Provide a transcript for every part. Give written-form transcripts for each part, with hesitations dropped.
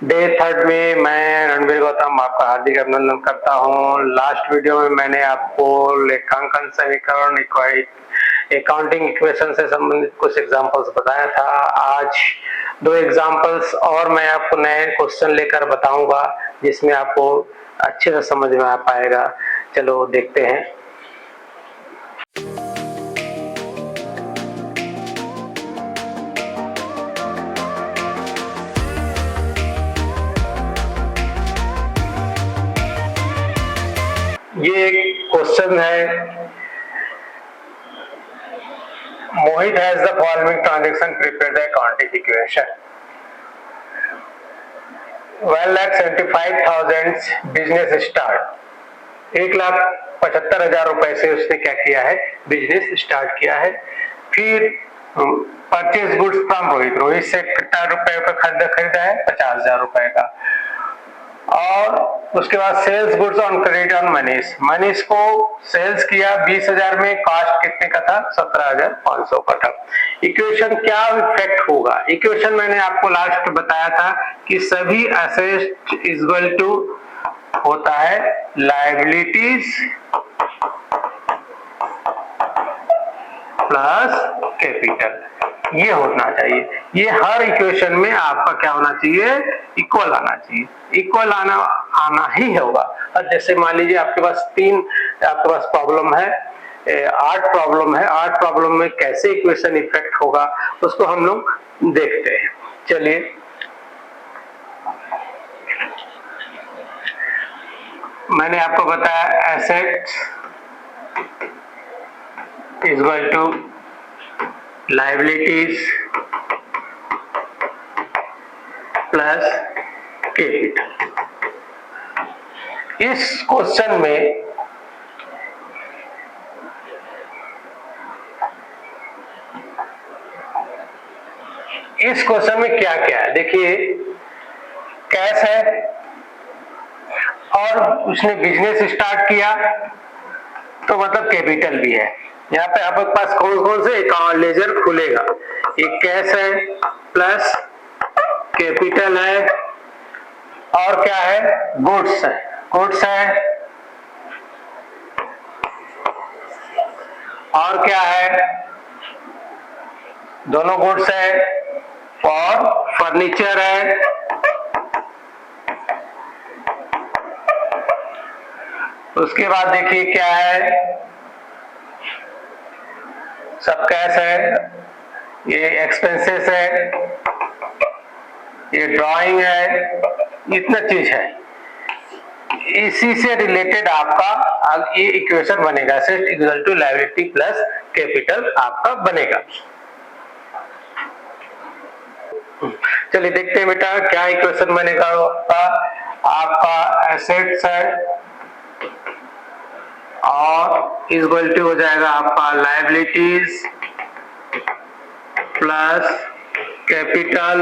Day third में मैं रणबीर गौतम आपका हार्दिक अभिनंदन करता हूँ। लास्ट वीडियो में मैंने आपको लेखांकन समीकरण अकाउंटिंग इक्वेशन से संबंधित कुछ एग्जांपल्स बताया था। आज दो एग्जांपल्स और मैं आपको नए क्वेश्चन लेकर बताऊंगा जिसमें आपको अच्छे से समझ में आ पाएगा। चलो देखते हैं। ये एक क्वेश्चन है। Mohit has the following transaction prepare the accounting equation. 1,75,000 business start. 1,75,000 रुपए से उसने क्या किया है, बिजनेस स्टार्ट किया है। फिर परचेज गुड्स फ्रॉम रोहित से कितना रुपए का खरीदा है, 50,000 रुपए का। और उसके बाद sales goods on credit on Manish को सेल्स किया 20,000 में, कॉस्ट कितने का था, 17,500 का था। इक्वेशन क्या इफेक्ट होगा, इक्वेशन मैंने आपको लास्ट बताया था कि सभी एसेट इज इक्वल टू होता है लायबिलिटीज प्लस कैपिटल। ये होना चाहिए, ये हर इक्वेशन में आपका क्या होना चाहिए, इक्वल आना चाहिए। इक्वल आना ही होगा। और जैसे मान लीजिए आपके पास प्रॉब्लम है, 8 प्रॉब्लम है, 8 प्रॉब्लम में कैसे इक्वेशन इफेक्ट होगा उसको हम लोग देखते हैं। चलिए मैंने आपको बताया assets is equal to liabilities plus capital. इस क्वेश्चन में क्या क्या है, देखिए कैश है और उसने बिजनेस स्टार्ट किया तो मतलब कैपिटल भी है। यहाँ पे आपके पास कौन कौन से अकाउंट लेजर खुलेगा, एक कैश है प्लस कैपिटल है और क्या है, गुड्स है और क्या है, दोनों गुड्स है और फर्नीचर है। उसके बाद देखिए क्या है, सब कैश है, ये एक्सपेंसेस है, ये ड्राइंग है, इतना चीज है। इसी से रिलेटेड आपका ये इक्वेशन बनेगा, asset equal to liability plus capital आपका बनेगा। चलिए देखते हैं बेटा क्या इक्वेशन बनेगा। आपका एसेट्स है और इक्वल टू हो जाएगा आपका लायबिलिटीज प्लस कैपिटल।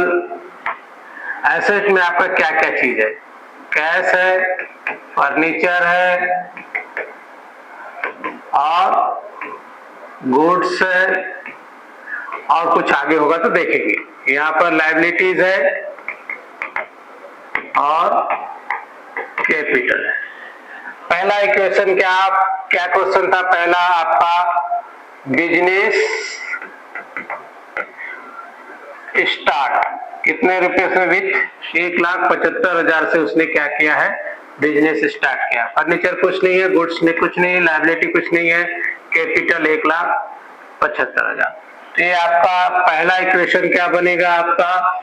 एसेट में आपका क्या क्या चीज है, कैश है, फर्नीचर है और गुड्स है और कुछ आगे होगा तो देखेंगे। यहाँ पर लायबिलिटीज है और कैपिटल है। पहला इक्वेशन क्या क्वेश्चन था, पहला आपका बिजनेस स्टार्ट कितने रुपए से, विथ 1,75,000 से उसने क्या किया है, बिजनेस स्टार्ट किया। फर्नीचर कुछ नहीं है, गुड्स में कुछ नहीं है, लायबिलिटी कुछ नहीं है, कैपिटल 1,75,000। तो ये आपका पहला इक्वेशन क्या बनेगा, आपका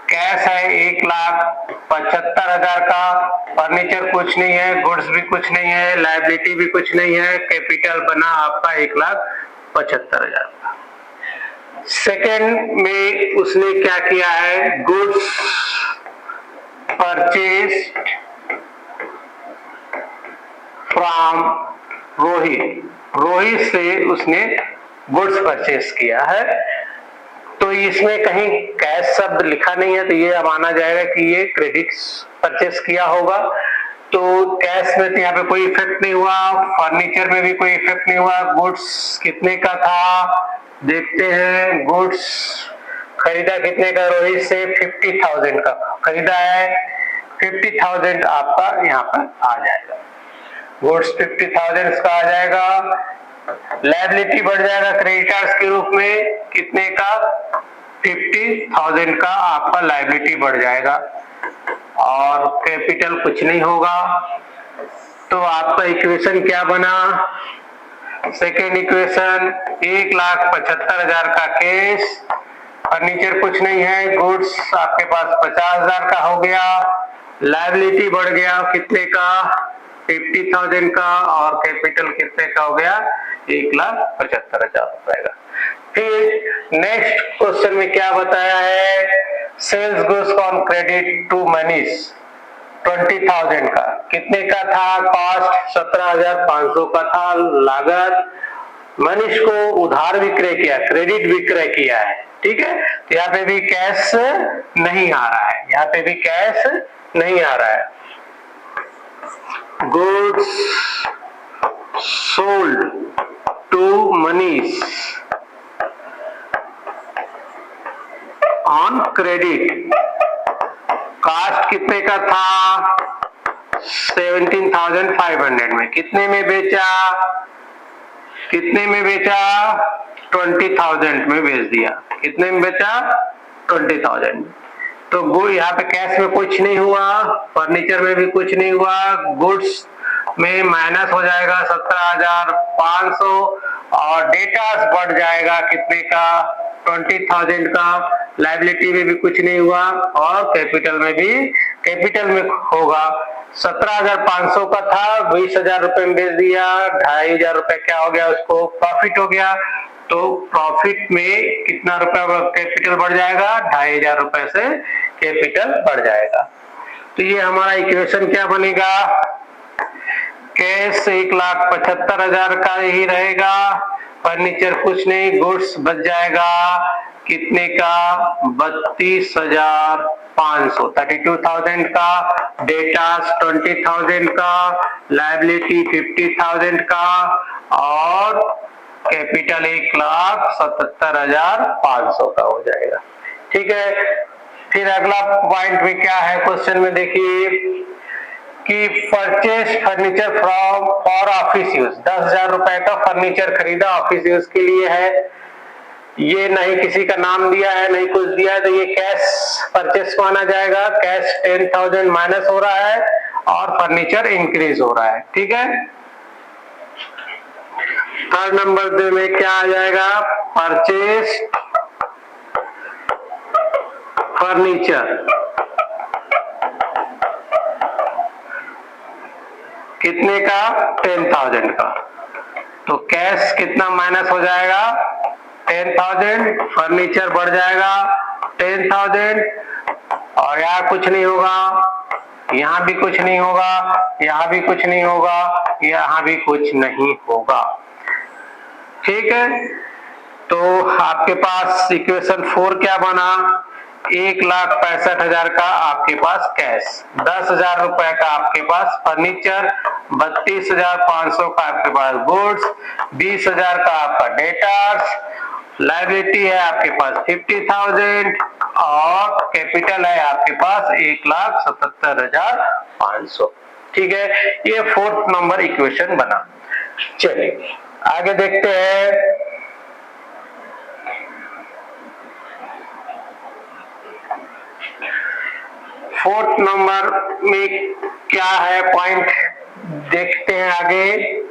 कैश है 1,75,000 का, फर्नीचर कुछ नहीं है, गुड्स भी कुछ नहीं है, लायबिलिटी भी कुछ नहीं है, कैपिटल बना आपका 1,75,000 का। सेकेंड में उसने क्या किया है, गुड्स परचेज फ्रॉम रोहित से उसने गुड्स परचेज किया है। तो इसमें कहीं कैश शब्द लिखा नहीं है तो ये माना जाएगा कि ये क्रेडिट परचेस किया होगा। तो कैश में तो यहाँ पे कोई इफेक्ट नहीं हुआ, फर्नीचर में भी कोई इफेक्ट नहीं हुआ। गुड्स कितने का था देखते हैं, गुड्स खरीदा कितने का? रोहित से 50,000 का खरीदा है, 50,000 आपका यहाँ पर आ जाएगा। गुड्स 50,000 का आ जाएगा। लायबिलिटी बढ़ जाएगा क्रेडिटर्स के रूप में कितने का? 50,000 का आपका लायबिलिटी बढ़ जाएगा और कैपिटल कुछ नहीं होगा। तो आपका इक्वेशन क्या बना? सेकेंड इक्वेशन 1,75,000 का कैश, फर्नीचर कुछ नहीं है, गुड्स आपके पास 50,000 का हो गया, लायबिलिटी बढ़ गया कितने का? 50,000 का, और कैपिटल कितने का हो गया? 1,75,000 रुपए का। फिर नेक्स्ट क्वेश्चन में क्या बताया है? Sales goods on credit to Manish 20,000 का कितने का था? कॉस्ट 17,500 का था, लागत मनीष को उधार विक्रय किया, क्रेडिट विक्रय किया है, ठीक है। तो यहाँ पे भी कैश नहीं आ रहा है, यहाँ पे भी कैश नहीं आ रहा है। Goods sold to Manish on credit, cost कितने का था? 17,500 में। कितने में बेचा? कितने में बेचा? 20,000 में बेच दिया। कितने में बेचा? 20,000 में। तो वो यहाँ पे कैश में कुछ नहीं हुआ, फर्नीचर में भी कुछ नहीं हुआ, गुड्स में माइनस हो जाएगा 17,500 और डेटास बढ़ जाएगा कितने का? 20,000 का। लायबिलिटी में भी कुछ नहीं हुआ और कैपिटल में होगा 17,500 का था, 20,000 रुपए में बेच दिया, 2,500 रुपए क्या हो गया? उसको प्रॉफिट हो गया। तो प्रॉफिट में कितना रुपया कैपिटल बढ़ जाएगा? 2,500 रुपए से कैपिटल बढ़ जाएगा। तो ये हमारा इक्वेशन क्या बनेगा? कैश 1,75,000 का ही रहेगा, फर्नीचर कुछ नहीं, गुड्स बच जाएगा कितने का? 32,500, 32,000 का, डेटा 20,000 का, लायबिलिटी 50,000 का और कैपिटल 1,77,500 का हो जाएगा। ठीक है। फिर अगला पॉइंट में क्या है क्वेश्चन में देखिए कि purchase furniture from for office use, 10,000 रुपए का फर्नीचर खरीदा ऑफिस यूज के लिए है। ये नहीं किसी का नाम दिया है, नहीं कुछ दिया है, तो ये कैश परचेस माना जाएगा। कैश 10,000 माइनस हो रहा है और फर्नीचर इंक्रीज हो रहा है। ठीक है। थर्ड नंबर में क्या आ जाएगा? परचेस फर्नीचर कितने का? 10,000 का। तो कैश कितना माइनस हो जाएगा? 10,000, फर्नीचर बढ़ जाएगा 10,000 और यहाँ कुछ नहीं होगा, यहाँ भी कुछ नहीं होगा, यहाँ भी कुछ नहीं होगा, यहाँ भी कुछ नहीं होगा। ठीक है। तो आपके पास इक्वेशन 4 क्या बना? 1,65,000 का आपके पास कैश, 10,000 रुपए का आपके पास फर्नीचर, 32,500 का आपके पास गुड्स, 20,000 का आपका डेटार्स, लायबिलिटी है आपके पास 50,000 और कैपिटल है आपके पास 1,77,500। ठीक है। ये 4th नंबर इक्वेशन बना। चलिए आगे देखते हैं। फोर्थ नंबर में क्या है पॉइंट, देखते हैं आगे।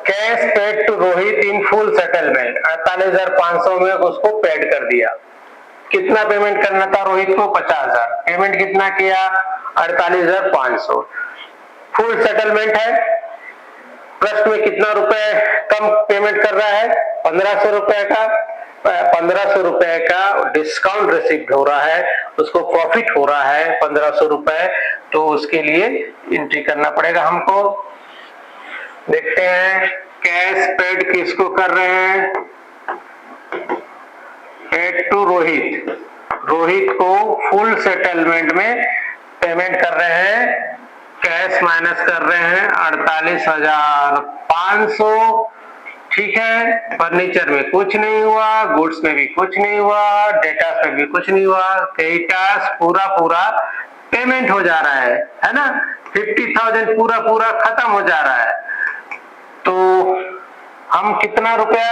Cash paid to Rohit in full settlement, 48,500 में उसको पेड कर दिया। कितना पेमेंट करना था रोहित को? 50,000। पेमेंट कितना किया? 48,500। फुल सेटलमेंट है। ट्रस्ट में कितना रुपए कम पेमेंट कर रहा है? 1,500 रुपए का। 1,500 रुपए का डिस्काउंट रिसीव हो रहा है, उसको प्रॉफिट हो रहा है 1,500 रुपए, तो उसके लिए एंट्री करना पड़ेगा हमको। देखते हैं कैश पेड किसको कर रहे हैं? Paid to Rohit. रोहित को फुल सेटलमेंट में पेमेंट कर रहे हैं कैश माइनस कर रहे हैं 48,500। ठीक है, फर्नीचर में कुछ नहीं हुआ, गुड्स में भी कुछ नहीं हुआ, डेटा में भी कुछ नहीं हुआ, क्रेडिटर्स पूरा पूरा पेमेंट हो जा रहा है ना। 50,000 पूरा पूरा खत्म हो जा रहा है। तो हम कितना रुपए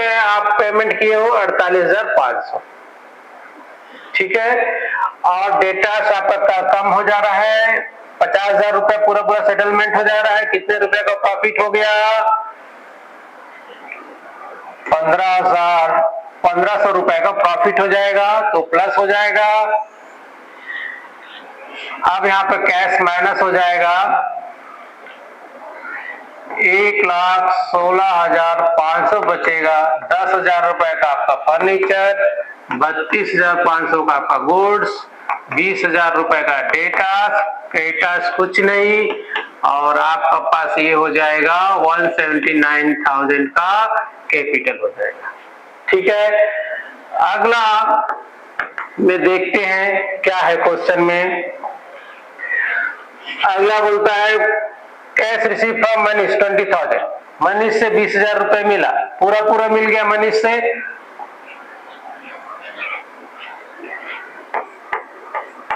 आप पेमेंट किए हो? 48,500। ठीक है, और डेटा आपका कम हो जा रहा है, 50,000 रुपए पूरा पूरा सेटलमेंट हो जा रहा है। कितने रुपए का प्रॉफिट हो गया? 15,000 रुपए का प्रॉफिट हो जाएगा, तो प्लस हो जाएगा। अब यहाँ पे कैश माइनस हो जाएगा, 1,16,500 बचेगा। 10,000 रुपए का आपका फर्नीचर, 32,500 का आपका गुड्स, 20,000 रुपए का डेटा, क्रेडिटर्स कुछ नहीं, और आपका पास ये हो जाएगा 179,000 का कैपिटल हो जाएगा। ठीक है, अगला में देखते हैं क्या है क्वेश्चन में। अगला बोलता है cash receive from Manish 20,000। Manish से 20,000 रुपए मिला, पूरा पूरा मिल गया मनीष से।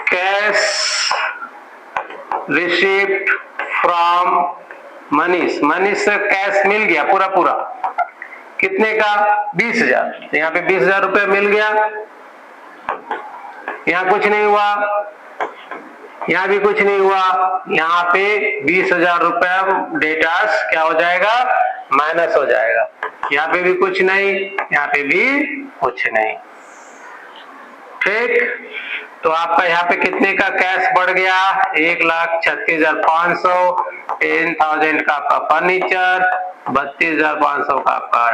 Cash received from Manish, Manish से कैश मिल गया पूरा पूरा, कितने का? 20,000। यहाँ पे 20,000 रुपए मिल गया, यहाँ कुछ नहीं हुआ, यहाँ भी कुछ नहीं हुआ, यहाँ पे 20,000 रुपया डेटास क्या हो जाएगा? माइनस हो जाएगा। यहाँ पे भी कुछ नहीं, यहाँ पे भी कुछ नहीं। ठीक, तो आपका यहाँ पे कितने का कैश बढ़ गया? 1,36,500। 10,000 का आपका फर्नीचर, 32,500 का आपका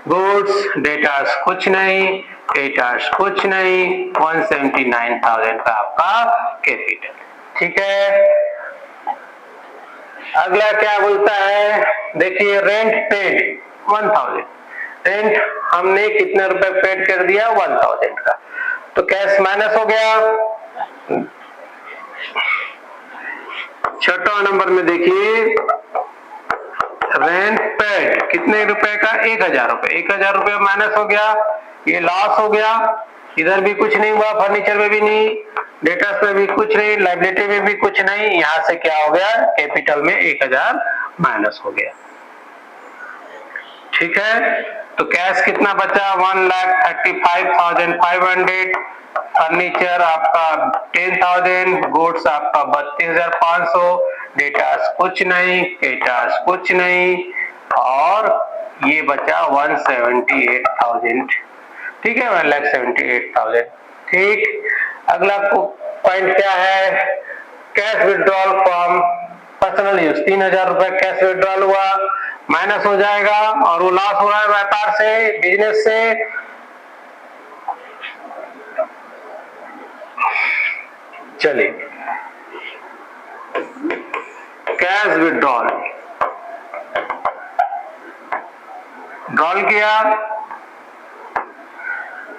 गुड्स, डेटास कुछ नहीं, क्रेडिटर्स कुछ नहीं, 179,000 का आपका कैपिटल। ठीक है, अगला क्या बोलता है? देखिए रेंट पेड 1,000। रेंट हमने कितने रुपए पेड कर दिया? 1,000 का, तो कैश माइनस हो गया। छठा नंबर में देखिए रेंट पेड कितने रुपए का? 1,000 रुपए। 1,000 रुपए माइनस हो गया, ये लॉस हो गया। इधर भी कुछ नहीं हुआ, फर्नीचर में भी नहीं, डेटा में भी कुछ नहीं, लाइबिलिटी में भी कुछ नहीं। यहां से क्या हो गया? कैपिटल में 1,000 माइनस हो गया। ठीक है, तो कैश कितना बचा? 1,35,500। फर्नीचर आपका 10,000, गुड्स आपका 32,500, डेटास कुछ नहीं, क्रेडिटर्स कुछ नहीं, और ये बचा 178,000। ठीक है, 1,78,000। ठीक, अगला पॉइंट क्या है? Cash withdrawal from personal use 3,000 रुपए कैश विड्रॉल हुआ, माइनस हो जाएगा, और वो लॉस हो रहा है व्यापार से, बिजनेस से। चलिए कैश विड्रॉल ड्रॉल किया,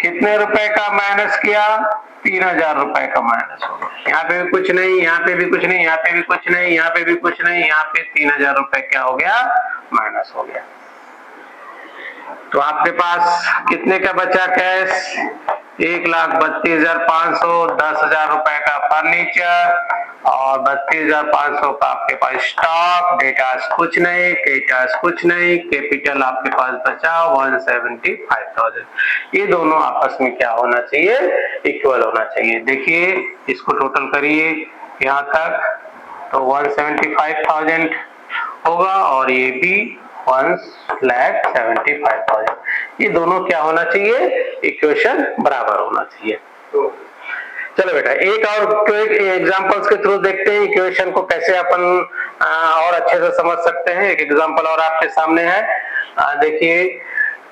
कितने रुपए का माइनस किया? 3,000 रुपए का माइनस हो गया। यहाँ पे भी कुछ नहीं, यहाँ पे भी कुछ नहीं, यहाँ पे भी कुछ नहीं, यहाँ पे भी कुछ नहीं, यहाँ पे 3,000 रुपए क्या हो गया? माइनस हो गया। तो आपके पास कितने का बचा कैश? 1,32,500। 10,000 रुपए का फर्नीचर और 32,500 का आपके पास स्टॉक, डेटास कुछ नहीं, क्रेडिटर्स कुछ नहीं, कैपिटल आपके पास बचा 175,000। ये दोनों आपस में क्या होना चाहिए? इक्वल होना चाहिए। देखिए इसको टोटल करिए यहाँ तक, तो 175,000 होगा, और ये भी 1,75,000। ये दोनों क्या होना चाहिए? इक्वेशन बराबर होना चाहिए। चलो बेटा एक और एग्जांपल्स के थ्रू देखते हैं इक्वेशन को कैसे अपन और अच्छे से समझ सकते हैं। एक एग्जांपल और आपके सामने है, देखिए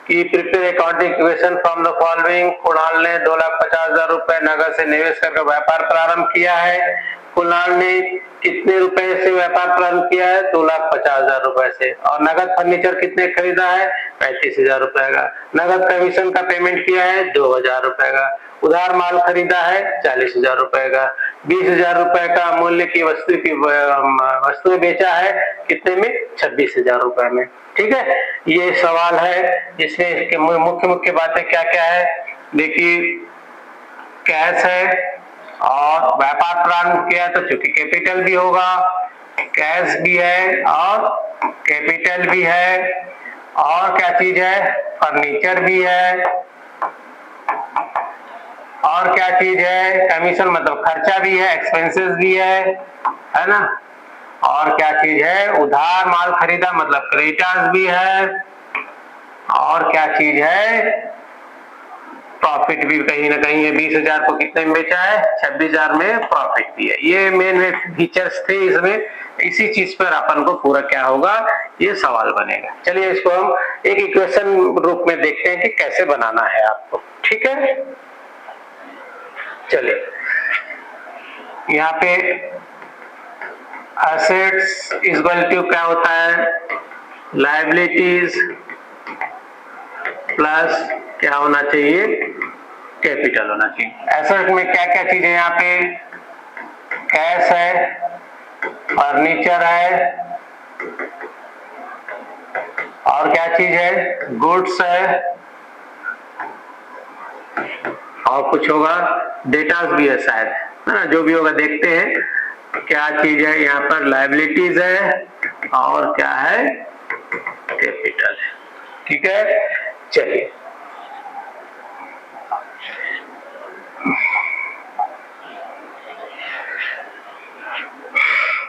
कि prepare accounting equation from the following. Kunal ने 2,50,000 रुपए नगद से निवेश करके व्यापार प्रारंभ किया है। कुणाल ने कितने रुपए से व्यापार प्रारंभ किया है? 2,50,000 रुपए से। और नगद फर्नीचर कितने खरीदा है? 35,000 रुपए का। नगद कमीशन का पेमेंट किया है 2,000 रुपए का। उधार माल खरीदा है 40,000 रुपए का, 20,000 रुपए का मूल्य की वस्तु बेचा है कितने में, 26,000 रुपए में। ठीक है, ये सवाल है जिसमें इसके मुख्य मुख्य बातें क्या क्या है। देखिए, कैश है और व्यापार प्रारंभ किया तो चूंकि कैपिटल भी होगा, कैश भी है और कैपिटल भी है, और क्या चीज है, फर्नीचर भी है, और क्या चीज है, कमीशन मतलब खर्चा भी है, एक्सपेंसेस भी है ना, और क्या चीज है, उधार माल खरीदा मतलब क्रेडिटर्स भी है, और क्या चीज है, प्रॉफिट भी कहीं ना कहीं है। 20,000 को कितने में बेचा है, 26,000 में प्रॉफिट भी है। ये मेन फीचर्स थे इसमें, इसी चीज पर अपन को पूरा क्या होगा, ये सवाल बनेगा। चलिए इसको हम एक इक्वेशन रूप में देखते हैं कि कैसे बनाना है आपको। ठीक है, चलिए यहाँ पे एसेट्स इक्वल टू क्या होता है, लायबिलिटीज प्लस क्या होना चाहिए, कैपिटल होना चाहिए। एसेट में क्या क्या चीजें, यहाँ पे कैश है, फर्नीचर है, और क्या चीज है, गुड्स है, और कुछ होगा, डेटास भी है शायद, है ना, जो भी होगा देखते हैं क्या चीज है। यहाँ पर लायबिलिटीज है और क्या है, कैपिटल है। ठीक है, चलिए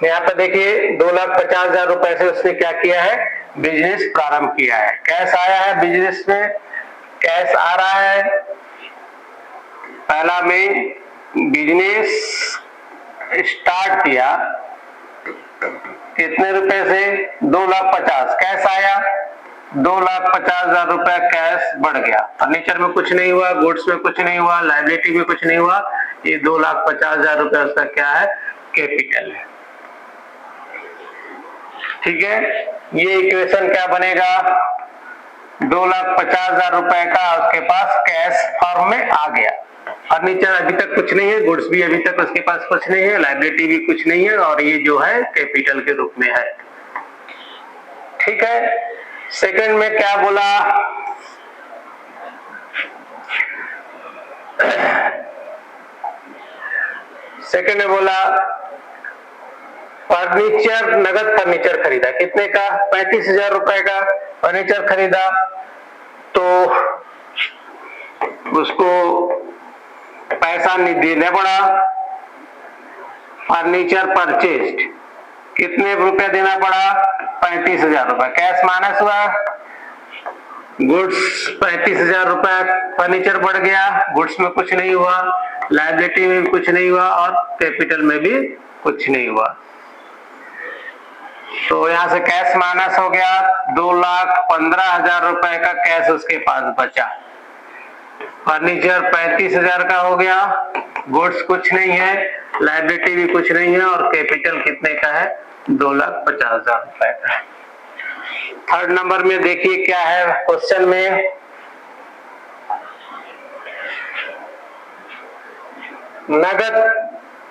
यहाँ पर देखिए 2,50,000 रुपए से उसने क्या किया है, बिजनेस प्रारंभ किया है। कैश आया है बिजनेस में, कैश आ रहा है, पहला में बिजनेस स्टार्ट किया कितने रुपए से, 2,50,000 कैश आया, 2,50,000 रुपए कैश बढ़ गया। फर्नीचर में कुछ नहीं हुआ, गुड्स में कुछ नहीं हुआ, लायबिलिटी में कुछ नहीं हुआ, ये 2,50,000 रुपए उसका क्या है, कैपिटल है। ठीक है, ये इक्वेशन क्या बनेगा, 2,50,000 रुपए का उसके पास कैश फॉर्म में आ गया। फर्नीचर अभी तक कुछ नहीं है, गुड्स भी अभी तक उसके पास कुछ नहीं है, लायबिलिटी भी कुछ नहीं है, और ये जो है कैपिटल के रूप में है। ठीक है, सेकंड में क्या बोला, सेकंड में बोला फर्नीचर, नगद फर्नीचर खरीदा कितने का, 35,000 रुपए का फर्नीचर खरीदा, तो उसको पैसा देना पड़ा। फर्नीचर परचेज्ड कितने रुपया देना पड़ा, 35,000 रुपए, कैश माइनस हुआ, गुड्स 35,000 रुपए, फर्नीचर बढ़ गया, गुड्स में कुछ नहीं हुआ, लायबिलिटी में भी कुछ नहीं हुआ, और कैपिटल में भी कुछ नहीं हुआ। तो यहां से कैश माइनस हो गया, 2,15,000 रुपए का कैश उसके पास बचा। फर्नीचर 35,000 का हो गया, गुड्स कुछ नहीं है, लायबिलिटी भी कुछ नहीं है, और कैपिटल कितने का है, 2,50,000 रुपए का। थर्ड नंबर में देखिए क्या है क्वेश्चन में, नगद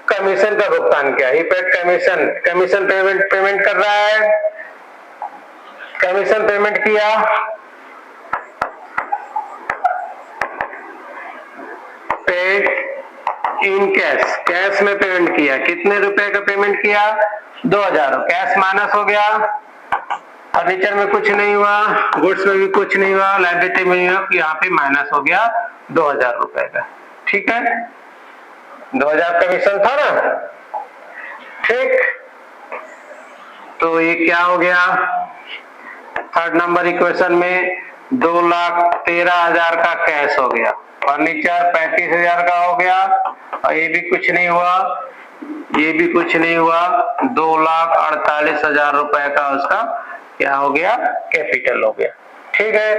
कमीशन का भुगतान किया, ही पेड कमीशन, कमीशन पेमेंट कर रहा है, कमीशन पेमेंट किया, पेड इन कैश, कैश में पेमेंट किया, कितने रुपए का पेमेंट किया, 2,000, कैश माइनस हो गया, फर्नीचर में कुछ नहीं हुआ, गुड्स में भी कुछ नहीं हुआ, लायबिलिटी में नहीं हुआ, यहाँ पे माइनस हो गया 2,000 रुपए का। ठीक है, 2,000 कमीशन था ना, ठीक, तो ये क्या हो गया, थर्ड नंबर इक्वेशन में 2,13,000 का कैश हो गया, फर्नीचर 35,000 का हो गया, और ये भी कुछ नहीं हुआ, ये भी कुछ नहीं हुआ, 2,48,000 रुपए का उसका क्या हो गया, कैपिटल हो गया। ठीक है,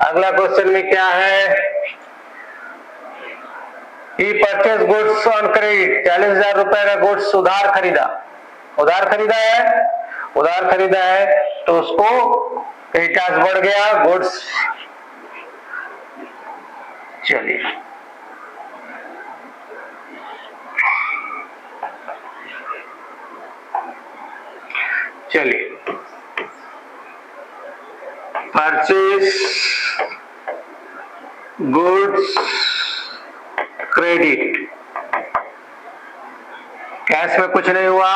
अगला क्वेश्चन में क्या है, ही परचेज गुड्स ऑन क्रेडिट, 40,000 रुपए का गुड्स उधार खरीदा, उधार खरीदा है, उधार खरीदा है, तो उसको क्रेडिटर्स बढ़ गया, गुड्स, चलिए चलिए, परचेज गुड्स क्रेडिट, कैश में कुछ नहीं हुआ,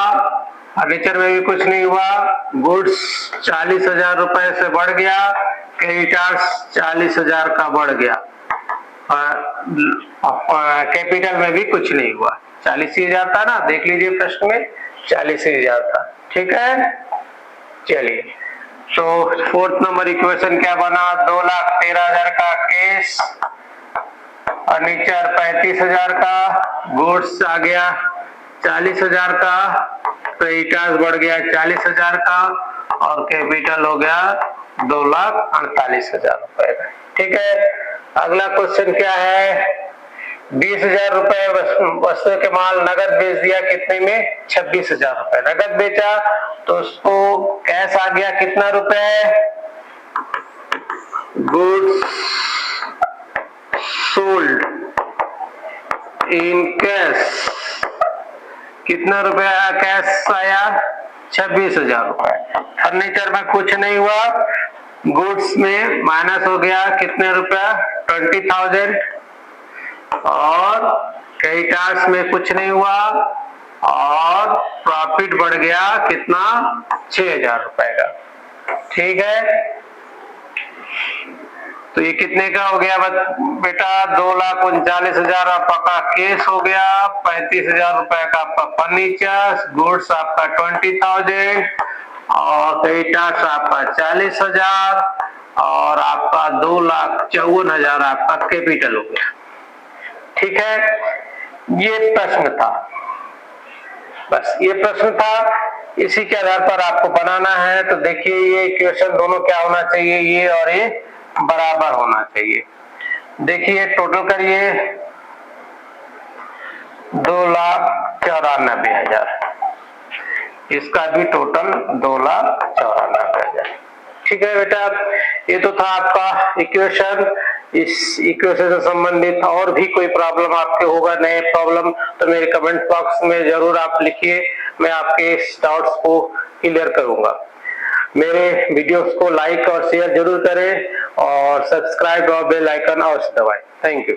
फर्नीचर में भी कुछ नहीं हुआ, गुड्स 40,000 रुपए से बढ़ गया, क्रेडिटर्स 40,000 का बढ़ गया, कैपिटल में भी कुछ नहीं हुआ, 40,000 था ना, देख लीजिए प्रश्न में 40,000 था। ठीक है, चलिए, तो फोर्थ नंबर इक्वेशन क्या बना, 2,13,000 का कैश, फर्नीचर 35,000 का, गुड्स आ गया 40,000 का, क्रेडिटर्स बढ़ गया 40,000 का, और कैपिटल हो गया 2,48,000 रुपए का। ठीक है, अगला क्वेश्चन क्या है, 20,000 रुपए वस्तु के माल नगद बेच दिया, कितने में, 26,000 रुपए नगद बेचा, तो उसको कैश आ गया कितना रुपए, गुड्स सोल्ड इन कैश, कितना रुपया कैश आया, 26,000 रुपए। फर्नीचर में कुछ नहीं हुआ, गुड्स में माइनस हो गया कितने रुपया, 20,000, और क्रेडिटर्स में कुछ नहीं हुआ, और प्रॉफिट बढ़ गया कितना, 6,000 रुपए का। ठीक है, तो ये कितने का हो गया बेटा, 2,39,000 आपका कैश हो गया, 35,000 रुपए का आपका फर्नीचर, गुड्स आपका 20,000, और क्रेडिटर्स आपका 40,000, और आपका 2,54,000 आपका कैपिटल हो गया। ठीक है, ये प्रश्न था, बस ये प्रश्न था, इसी के आधार पर आपको बनाना है। तो देखिए, ये इक्वेशन दोनों क्या होना चाहिए, ये और ये बराबर होना चाहिए। देखिए, टोटल करिए 2,94,000, इसका भी टोटल 2,94,000। ठीक है बेटा, ये तो था आपका इक्वेशन। इस इक्वेशन से संबंधित और भी कोई प्रॉब्लम आपके होगा, नए प्रॉब्लम, तो मेरे कमेंट बॉक्स में जरूर आप लिखिए, मैं आपके इस डाउट्स को क्लियर करूंगा। मेरे वीडियोस को लाइक और शेयर जरूर करें, और सब्सक्राइब और बेल आइकन अवश्य दबाएं। Thank you.